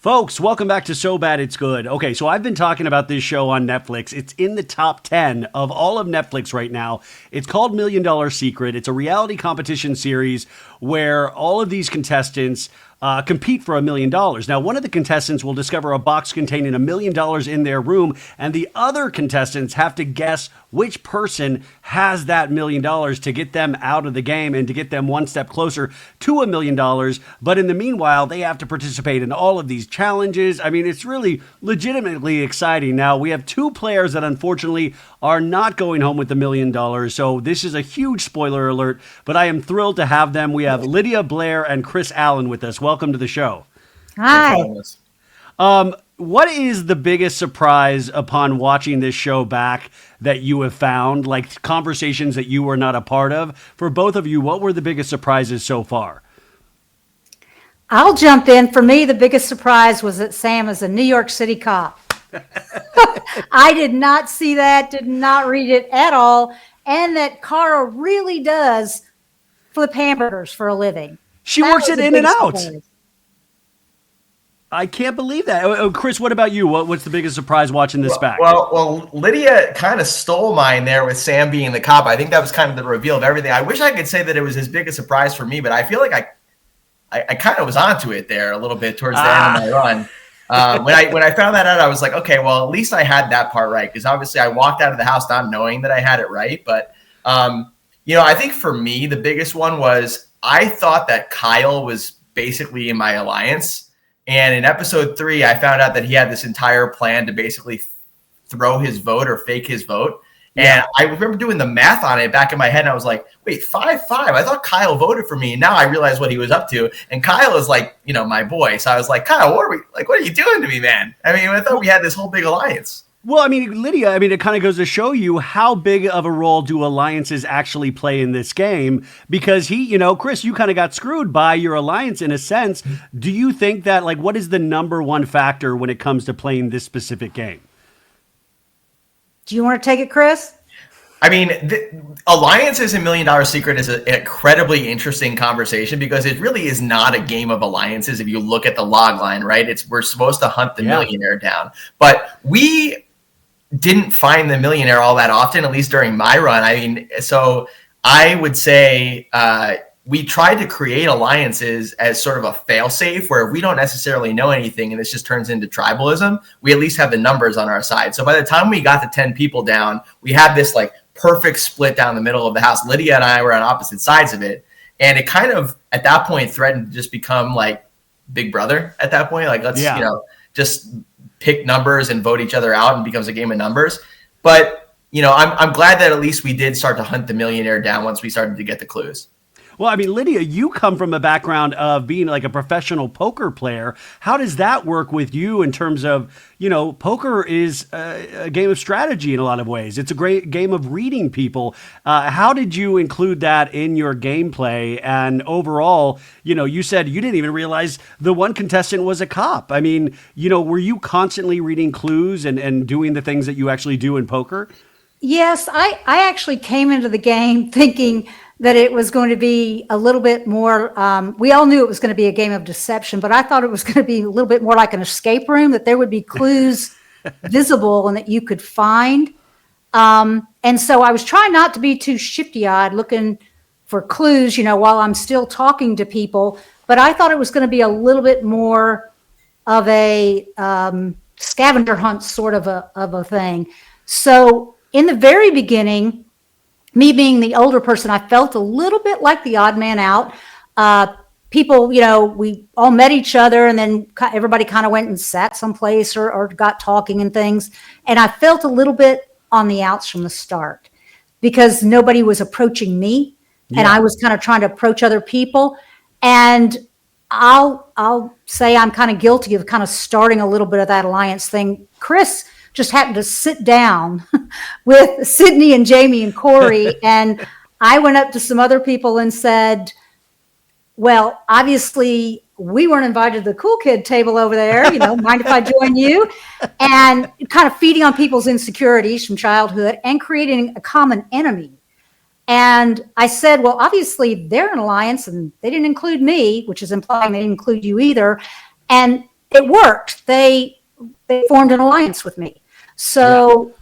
Folks, welcome back to So Bad It's Good. Okay, so I've been talking about this show on Netflix. It's in the top 10 of all of Netflix right now. It's called Million Dollar Secret. It's a reality competition series where all of these contestants compete for $1 million. Now, one of the contestants will discover a box containing $1 million in their room, and the other contestants have to guess which person has that $1 million to get them out of the game and to get them one step closer to $1 million. But in the meanwhile, they have to participate in all of these challenges. I mean, it's really legitimately exciting. Now, we have two players that unfortunately are not going home with $1 million. So this is a huge spoiler alert, but I am thrilled to have them. We have Lydia, Blair, and Chris Allen with us. Welcome to the show. Hi. What is the biggest surprise upon watching this show back that you have found, like conversations that you were not a part of? For both of you, what were the biggest surprises so far? I'll jump in. For me, the biggest surprise was that Sam is a New York City cop. I did not see that, did not read it at all, and that Cara really does flip hamburgers for a living. She works it in and out. I can't believe that. Chris, what about you? What's the biggest surprise watching this back? Well, Lydia kind of stole mine there with Sam being the cop. I think that was kind of the reveal of everything. I wish I could say that it was as big a surprise for me, but I feel like I kind of was onto it there a little bit towards the end of my run. When I found that out, I was like, okay, well, at least I had that part right, because obviously I walked out of the house not knowing that I had it right. But I think for me the biggest one was I thought that Kyle was basically in my alliance. And in episode 3, I found out that he had this entire plan to basically throw his vote or fake his vote. Yeah. And I remember doing the math on it back in my head, and I was like, wait, 5-5. I thought Kyle voted for me. And now I realize what he was up to. And Kyle is like, my boy. So I was like, Kyle, what are you doing to me, man? I mean, I thought we had this whole big alliance. Well, I mean, Lydia, it kind of goes to show you how big of a role do alliances actually play in this game, because Chris, you kind of got screwed by your alliance in a sense. Do you think that, what is the number one factor when it comes to playing this specific game? Do you want to take it, Chris? I mean, alliances in $1 Million Secret is an incredibly interesting conversation, because it really is not a game of alliances. If you look at the log line, right, we're supposed to hunt the millionaire down, but we didn't find the millionaire all that often, at least during my run. I mean, so I would say we tried to create alliances as sort of a fail-safe, where if we don't necessarily know anything and this just turns into tribalism, we at least have the numbers on our side. So by the time we got the 10 people down, we had this perfect split down the middle of the house. Lydia and I were on opposite sides of it. And it kind of, at that point, threatened to just become Big Brother at that point. Let's, just pick numbers and vote each other out, and becomes a game of numbers. But, I'm glad that at least we did start to hunt the millionaire down once we started to get the clues. Well, I mean, Lydia, you come from a background of being a professional poker player. How does that work with you in terms of, poker is a game of strategy in a lot of ways. It's a great game of reading people. How did you include that in your gameplay? And overall, you said you didn't even realize the one contestant was a cop. I mean, were you constantly reading clues and doing the things that you actually do in poker? Yes, I actually came into the game thinking that it was going to be a little bit more, we all knew it was going to be a game of deception, but I thought it was going to be a little bit more like an escape room, that there would be clues visible and that you could find. And so I was trying not to be too shifty-eyed looking for clues, while I'm still talking to people, but I thought it was going to be a little bit more of a scavenger hunt sort of a thing. So in the very beginning, me being the older person, I felt a little bit like the odd man out. People, we all met each other, and then everybody kind of went and sat someplace or got talking and things. And I felt a little bit on the outs from the start, because nobody was approaching me, and I was kind of trying to approach other people. And I'll say I'm kind of guilty of kind of starting a little bit of that alliance thing. Chris just happened to sit down with Sydney and Jamie and Corey. And I went up to some other people and said, well, obviously we weren't invited to the cool kid table over there, mind if I join you? And kind of feeding on people's insecurities from childhood and creating a common enemy. And I said, well, obviously they're an alliance and they didn't include me, which is implying they didn't include you either. And it worked. They formed an alliance with me. So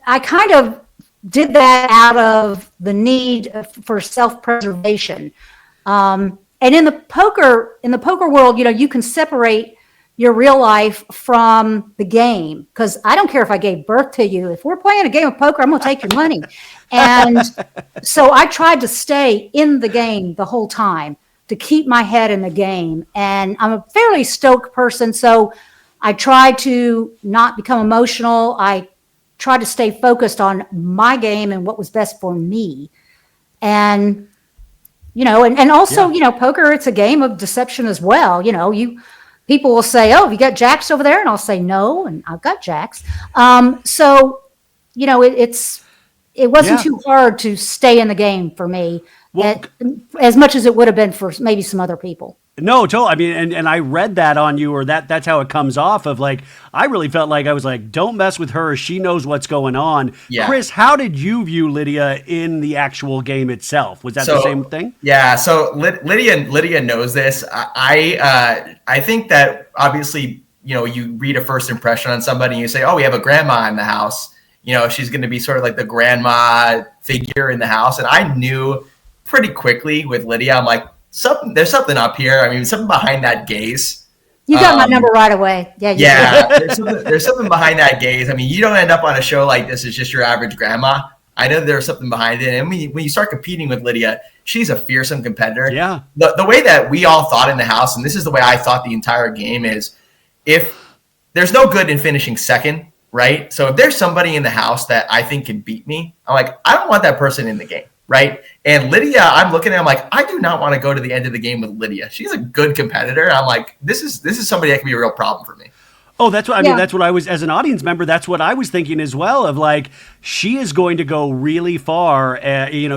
I kind of did that out of the need for self-preservation. And in the poker world, you can separate your real life from the game, because I don't care if I gave birth to you. If we're playing a game of poker, I'm going to take your money. And so I tried to stay in the game the whole time to keep my head in the game. And I'm a fairly stoic person, so I tried to not become emotional. I tried to stay focused on my game and what was best for me. And and also, poker, it's a game of deception as well. People will say, "Oh, have you got jacks over there?" And I'll say, "No," and I've got jacks. So, it wasn't too hard to stay in the game for me, as much as it would have been for maybe some other people. No, totally. I mean, and I read that on you, or that's how it comes off of, like, I really felt like I was like, don't mess with her. She knows what's going on. Yeah. Chris, how did you view Lydia in the actual game itself? Was that the same thing? Yeah. So Lydia knows this. I think that obviously, you read a first impression on somebody and you say, oh, we have a grandma in the house. She's going to be sort of like the grandma figure in the house. And I knew pretty quickly with Lydia, I'm like, there's something up here. I mean, something behind that gaze. You got my number right away. Yeah. There's something behind that gaze. I mean, you don't end up on a show like this as just your average grandma. I know there's something behind it. And when you start competing with Lydia, she's a fearsome competitor. Yeah. The way that we all thought in the house, and this is the way I thought the entire game, is if there's no good in finishing second, right? So if there's somebody in the house that I think can beat me, I'm like, I don't want that person in the game. Right. And Lydia, I'm looking at, I'm like, I do not want to go to the end of the game with Lydia. She's a good competitor. I'm like, this is somebody that can be a real problem for me. Oh, that's what I mean. That's what I was, as an audience member, that's what I was thinking as well, of like, she is going to go really far.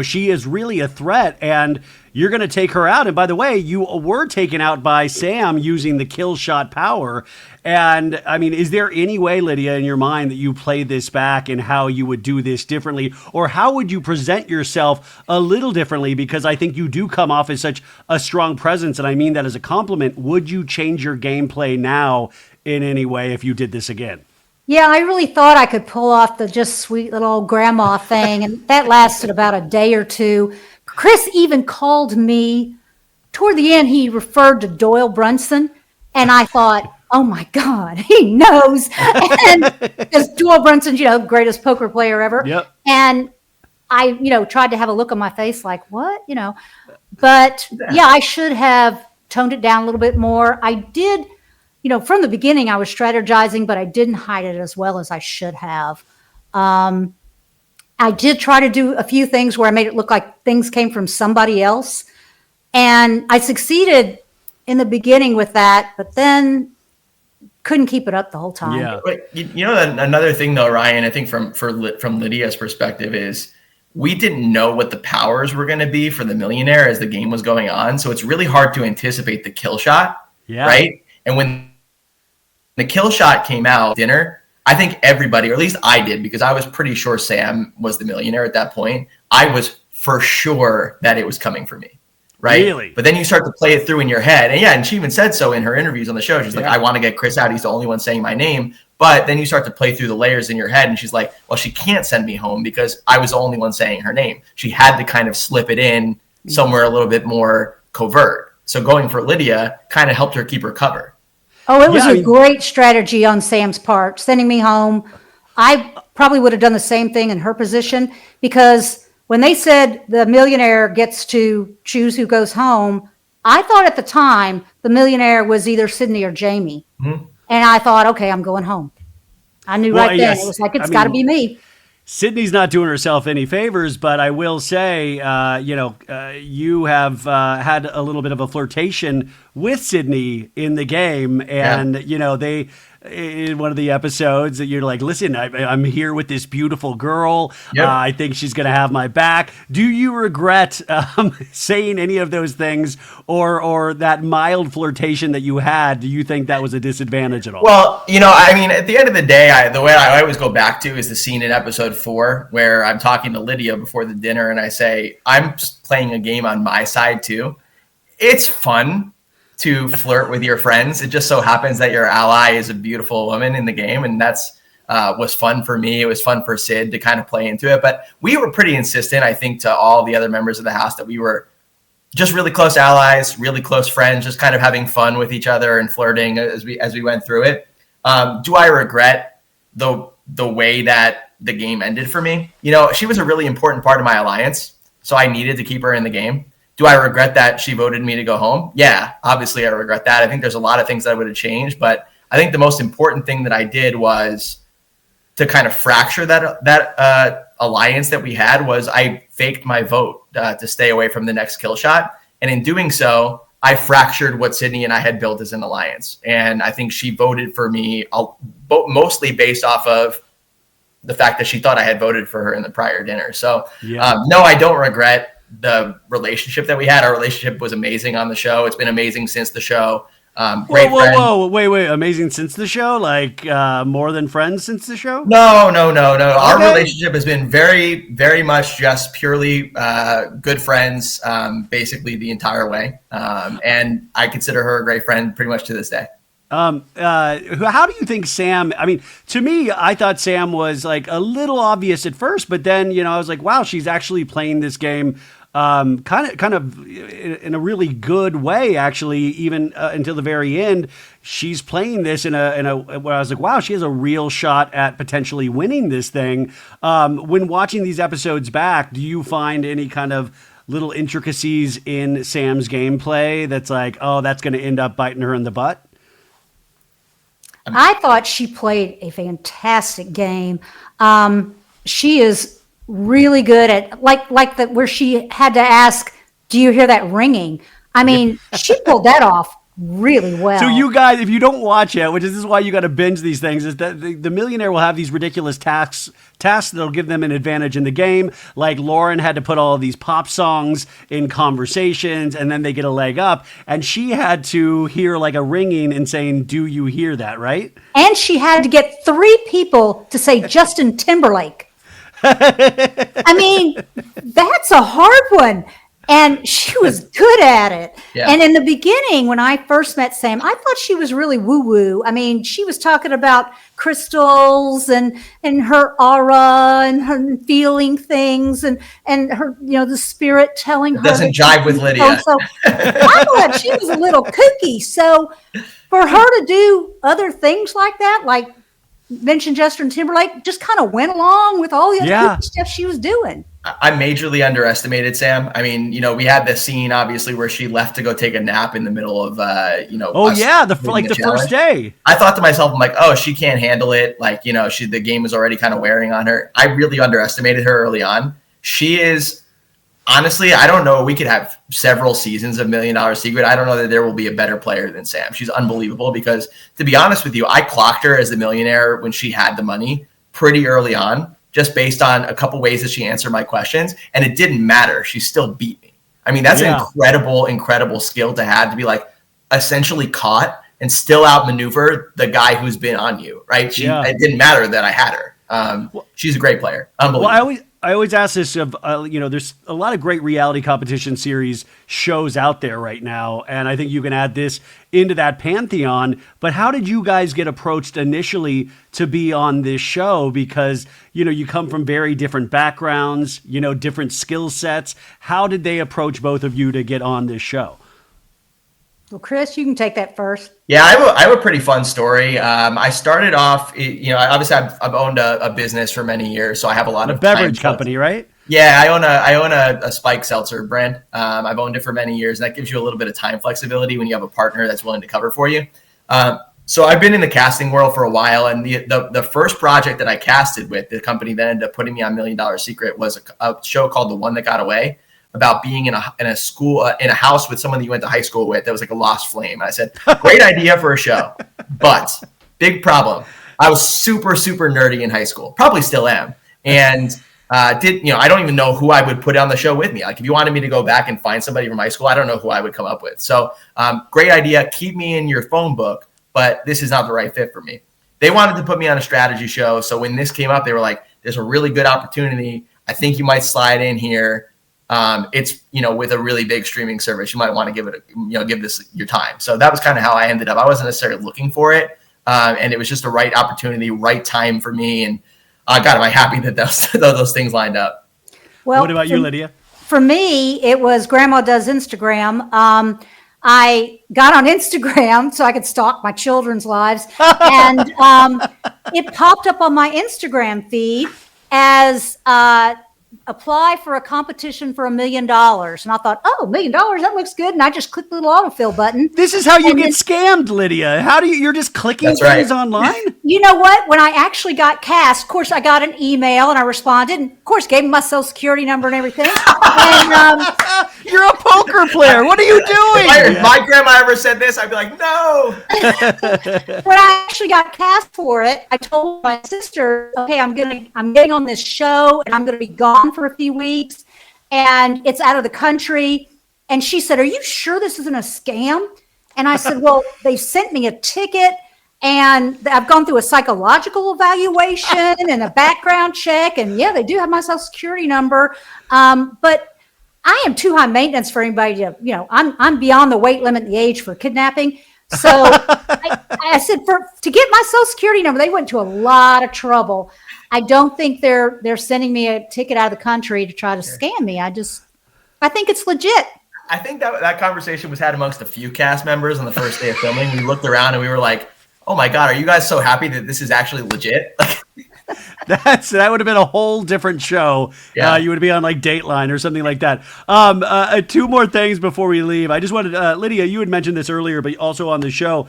She is really a threat, and you're going to take her out. And by the way, you were taken out by Sam using the kill shot power. And I mean, is there any way, Lydia, in your mind that you play this back and how you would do this differently? Or how would you present yourself a little differently? Because I think you do come off as such a strong presence, and I mean that as a compliment. Would you change your gameplay now in any way if you did this again? Yeah, I really thought I could pull off the just sweet little old grandma thing, and that lasted about a day or two. Chris even called me toward the end. He referred to Doyle Brunson, and I thought, oh my God, he knows. And because Doyle Brunson's, greatest poker player ever. Yep. And I, tried to have a look on my face like, what, but yeah, I should have toned it down a little bit more. I did, from the beginning I was strategizing, but I didn't hide it as well as I should have. I did try to do a few things where I made it look like things came from somebody else. And I succeeded in the beginning with that, but then couldn't keep it up the whole time. Yeah. But another thing though, Ryan, I think from Lydia's perspective is we didn't know what the powers were going to be for the millionaire as the game was going on. So it's really hard to anticipate the kill shot. Yeah. Right. And when the kill shot came out dinner, I think everybody, or at least I did, because I was pretty sure Sam was the millionaire at that point. I was for sure that it was coming for me. Right. Really? But then you start to play it through in your head. And she even said so in her interviews on the show. She's like, I want to get Chris out. He's the only one saying my name. But then you start to play through the layers in your head. And she's like, well, she can't send me home because I was the only one saying her name. She had to kind of slip it in somewhere a little bit more covert. So going for Lydia kind of helped her keep her cover. Oh, it was a great strategy on Sam's part, sending me home. I probably would have done the same thing in her position, because when they said the millionaire gets to choose who goes home, I thought at the time the millionaire was either Sydney or Jamie. Mm-hmm. And I thought, okay, I'm going home. I knew right then. It was like, it's got to be me. Sydney's not doing herself any favors, but I will say, you have had a little bit of a flirtation with Sydney in the game. And, they, in one of the episodes, that you're like, listen, I'm here with this beautiful girl. Yep. I think she's going to have my back. Do you regret saying any of those things, or that mild flirtation that you had? Do you think that was a disadvantage at all? Well, at the end of the day, the way I always go back to is the scene in episode 4 where I'm talking to Lydia before the dinner and I say, I'm playing a game on my side too. It's fun to flirt with your friends. It just so happens that your ally is a beautiful woman in the game, and that's was fun for me. It was fun for Sid to kind of play into it, but we were pretty insistent, I think, to all the other members of the house that we were just really close allies, really close friends, just kind of having fun with each other and flirting as we went through it. Do I regret the way that the game ended for me? She was a really important part of my alliance, so I needed to keep her in the game. Do I regret that she voted me to go home? Yeah, obviously I regret that. I think there's a lot of things that I would have changed, but I think the most important thing that I did was to kind of fracture that alliance that we had. Was I faked my vote to stay away from the next kill shot. And in doing so, I fractured what Sydney and I had built as an alliance. And I think she voted for me mostly based off of the fact that she thought I had voted for her in the prior dinner. So no, I don't regret the relationship that we had. Our relationship was amazing on the show. It's been amazing since the show. Whoa, wait, amazing since the show? Like more than friends since the show? No. Our relationship has been very, very much just purely good friends, basically the entire way. And I consider her a great friend pretty much to this day. How do you think Sam, I mean, to me, I thought Sam was like a little obvious at first, but then, I was like, wow, she's actually playing this game kind of in a really good way, actually, even until the very end. She's playing this in a where I was like, wow, she has a real shot at potentially winning this thing. When watching these episodes back, do you find any kind of little intricacies in Sam's gameplay that's like, oh, that's going to end up biting her in the butt? I thought she played a fantastic game. She is really good at like that where she had to ask, do you hear that ringing? I mean, she pulled that off really well. So you guys, if you don't watch it, which is why you got to binge these things, is that the millionaire will have these ridiculous tasks that'll give them an advantage in the game. Like Lauren had to put all of these pop songs in conversations, and then they get a leg up. And she had to hear like a ringing and saying, do you hear that, right? And she had to get 3 people to say Justin Timberlake. I mean, that's a hard one. And she was good at it. Yeah. And in the beginning, when I first met Sam, I thought she was really woo-woo. I mean, she was talking about crystals and her aura and her feeling things and her, the spirit telling her. Doesn't jive with Lydia. So I thought she was a little kooky. So for her to do other things like that, like mention Justin Timberlake, just kind of went along with all the other stuff she was doing. I majorly underestimated Sam. I mean, we had this scene obviously where she left to go take a nap in the middle of, the first day. I thought to myself, I'm like, oh, she can't handle it. Like, the game was already kind of wearing on her. I really underestimated her early on. She is, honestly, I don't know. We could have several seasons of $1 Million Secret. I don't know that there will be a better player than Sam. She's unbelievable because, to be honest with you, I clocked her as the millionaire when she had the money pretty early on, just based on a couple ways that she answered my questions. And it didn't matter. She still beat me. I mean, that's an incredible skill to have, to be like essentially caught and still outmaneuver the guy who's been on you, right? It didn't matter that I had her. She's a great player. Unbelievable. Well, I always ask this of, there's a lot of great reality competition series shows out there right now. And I think you can add this into that pantheon. But how did you guys get approached initially to be on this show? Because, you come from very different backgrounds, different skill sets. How did they approach both of you to get on this show? Well, Chris, you can take that first. Yeah, I have a pretty fun story. I started off, obviously I've owned a business for many years, so I have a lot of beverage company, right? Yeah, I own a spike seltzer brand. I've owned it for many years, and that gives you a little bit of time flexibility when you have a partner that's willing to cover for you. So I've been in the casting world for a while, and the first project that I casted with, the company that ended up putting me on $1 Million Secret, was a show called The One That Got Away, about being in a school, in a house with someone that you went to high school with that was like a lost flame. And I said, great idea for a show, but big problem. I was super, super nerdy in high school, probably still am. And I don't even know who I would put on the show with me. Like if you wanted me to go back and find somebody from high school, I don't know who I would come up with. So great idea. Keep me in your phone book, but this is not the right fit for me. They wanted to put me on a strategy show. So when this came up, they were like, there's a really good opportunity. I think you might slide in here. it's, with a really big streaming service, you might want to give this your time. So that was kind of how I ended up. I wasn't necessarily looking for it. And it was just the right opportunity, right time for me. And God, am I happy that those things lined up. Well, what about you, Lydia? For me, it was Grandma Does Instagram. I got on Instagram so I could stalk my children's lives. And it popped up on my Instagram feed as apply for a competition for $1 million. And I thought, $1 million, that looks good. And I just clicked the little autofill button. This is how you get scammed, Lydia. How do you're just clicking things online? You know what? When I actually got cast, of course, I got an email and I responded and of course gave them my social security number and everything. And, you're a poker player. What are you doing? If my grandma ever said this, I'd be like, no. When I actually got cast for it, I told my sister, okay, I'm getting on this show and I'm going to be gone for a few weeks and it's out of the country. And she said, are you sure this isn't a scam? And I said, well, they sent me a ticket and I've gone through a psychological evaluation and a background check. And yeah, they do have my social security number. But I am too high maintenance for anybody to, I'm beyond the weight limit and the age for kidnapping. So I said, to get my social security number, they went to a lot of trouble. I don't think they're sending me a ticket out of the country to try to scam me. I think it's legit. I think that conversation was had amongst a few cast members on the first day of filming. We looked around and we were like, oh my God, are you guys so happy that this is actually legit? That would have been a whole different show. Yeah. You would be on like Dateline or something like that. Two more things before we leave. I just wanted, Lydia, you had mentioned this earlier, but also on the show,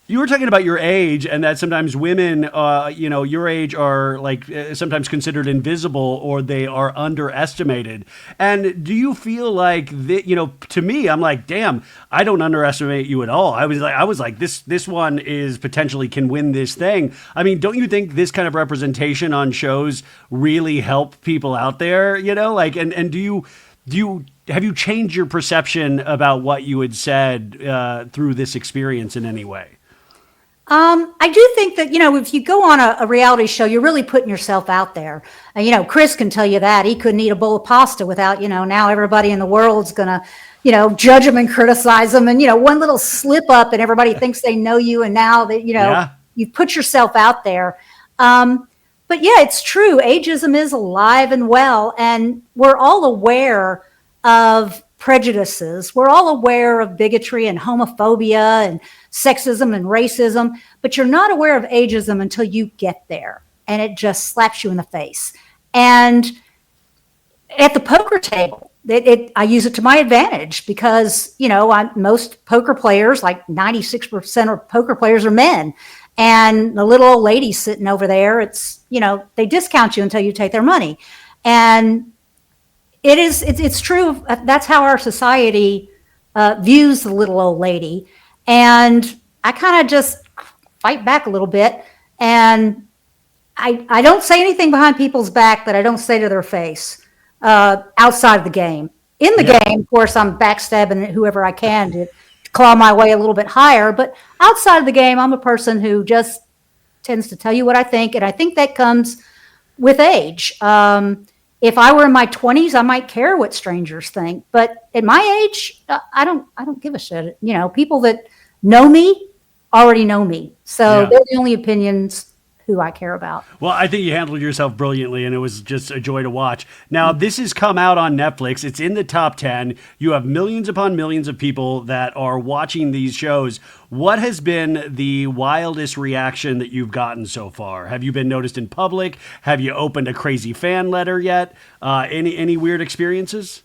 you were talking about your age and that sometimes women, your age are like sometimes considered invisible or they are underestimated. And do you feel like that, to me, I'm like, damn, I don't underestimate you at all. I was like, this one is potentially can win this thing. I mean, don't you think this kind of representation on shows really help people out there, and have you changed your perception about what you had said through this experience in any way? I do think that, if you go on a reality show, you're really putting yourself out there. Chris can tell you that. He couldn't eat a bowl of pasta without, now everybody in the world's going to, judge him and criticize him. And, one little slip up and everybody thinks they know you. And now that, you've put yourself out there. But yeah, it's true. Ageism is alive and well. And we're all aware of prejudices. We're all aware of bigotry and homophobia and sexism and racism, but you're not aware of ageism until you get there and it just slaps you in the face. And at the poker table, I use it to my advantage because, most poker players, like 96% of poker players are men. And the little old lady sitting over there, it's, they discount you until you take their money. And it's true. That's how our society views the little old lady. And I kind of just fight back a little bit. And I don't say anything behind people's back that I don't say to their face outside of the game. In the game, of course, I'm backstabbing whoever I can to claw my way a little bit higher. But outside of the game, I'm a person who just tends to tell you what I think. And I think that comes with age. If I were in my 20s, I might care what strangers think. But at my age, I don't give a shit. People that know me already know me. So they're the only opinions who I care about. Well, I think you handled yourself brilliantly, and it was just a joy to watch. Now, this has come out on Netflix. It's in the top 10. You have millions upon millions of people that are watching these shows. What has been the wildest reaction that you've gotten so far? Have you been noticed in public? Have you opened a crazy fan letter yet? Any weird experiences?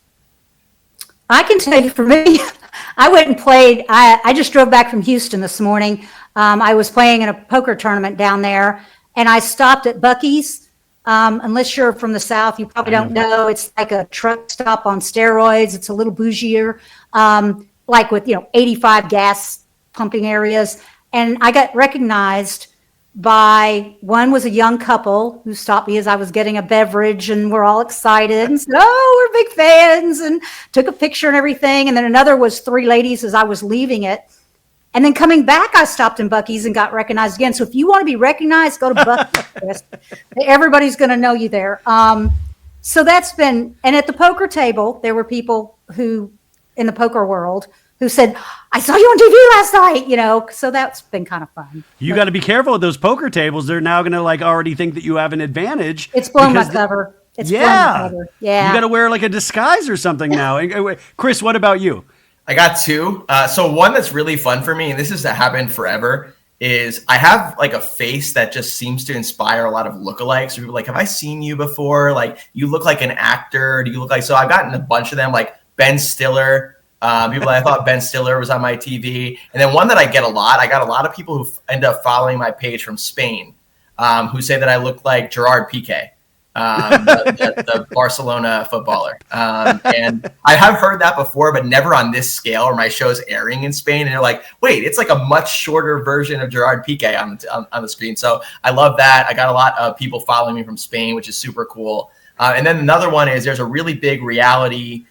I can tell you for me, I went and played. I just drove back from Houston this morning. I was playing in a poker tournament down there, and I stopped at Buc-ee's. Unless you're from the South, you probably don't know. It's like a truck stop on steroids. It's a little bougier, like with 85 gas pumping areas. And I got recognized by one was a young couple who stopped me as I was getting a beverage, and we're all excited and said, "Oh, we're big fans," and took a picture and everything. And then another was three ladies as I was leaving it. And then coming back, I stopped in Buc-ee's and got recognized again. So if you want to be recognized, go to Buc-ee's. Everybody's going to know you there. So that's been, and at the poker table, there were people who, in the poker world, who said, I saw you on TV last night, so that's been kind of fun. You got to be careful with those poker tables. They're now going to like already think that you have an advantage. It's blown my cover. It's blown my cover. Yeah. You got to wear like a disguise or something now. And, Chris, what about you? I got two. So one that's really fun for me, and this has happened forever, is I have like a face that just seems to inspire a lot of lookalikes. So people are like, have I seen you before? Like, you look like an actor. Do you look like, so I've gotten a bunch of them, like Ben Stiller. People that I thought Ben Stiller was on my TV. And then one that I get a lot, I got a lot of people who end up following my page from Spain, who say that I look like Gerard Piqué. The Barcelona footballer. And I have heard that before, but never on this scale, or my show's airing in Spain. And they're like, wait, it's like a much shorter version of Gerard Piqué on the screen. So I love that. I got a lot of people following me from Spain, which is super cool. And then another one is there's a really big reality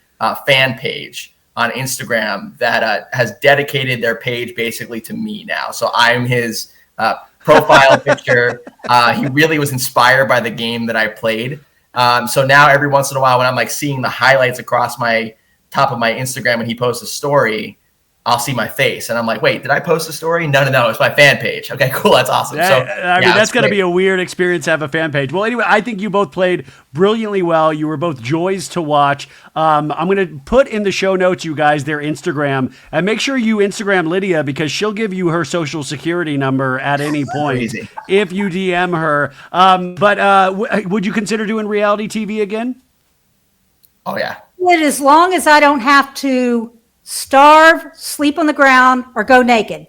fan page on Instagram that has dedicated their page basically to me now. So I'm his profile picture. He really was inspired by the game that I played. So now every once in a while when I'm like seeing the highlights across my top of my Instagram and he posts a story, I'll see my face and I'm like, wait, did I post a story? No, it's my fan page. Okay, cool. That's awesome. So I mean, that's going to be a weird experience to have a fan page. Well, anyway, I think you both played brilliantly well. You were both joys to watch. I'm going to put in the show notes, you guys, their Instagram, and make sure you Instagram Lydia because she'll give you her social security number at any point if you DM her. But would you consider doing reality TV again? Oh, yeah. As long as I don't have to starve, sleep on the ground, or go naked.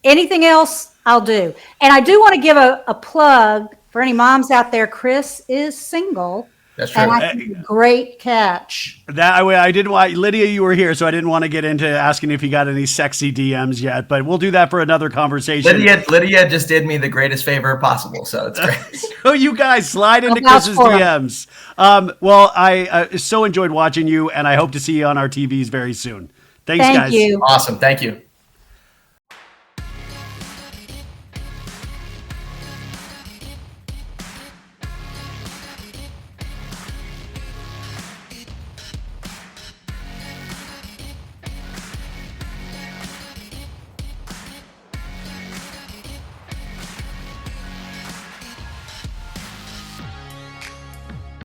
Anything else, I'll do. And I do want to give a plug for any moms out there. Chris is single. That's true. And I think great catch. I didn't want Lydia. You were here, so I didn't want to get into asking if you got any sexy DMs yet. But we'll do that for another conversation. Lydia just did me the greatest favor possible, so it's great. Oh, you guys slide into Chris's DMs. Well, I so enjoyed watching you, and I hope to see you on our TVs very soon. Thanks, guys. Thank you. Awesome. Thank you.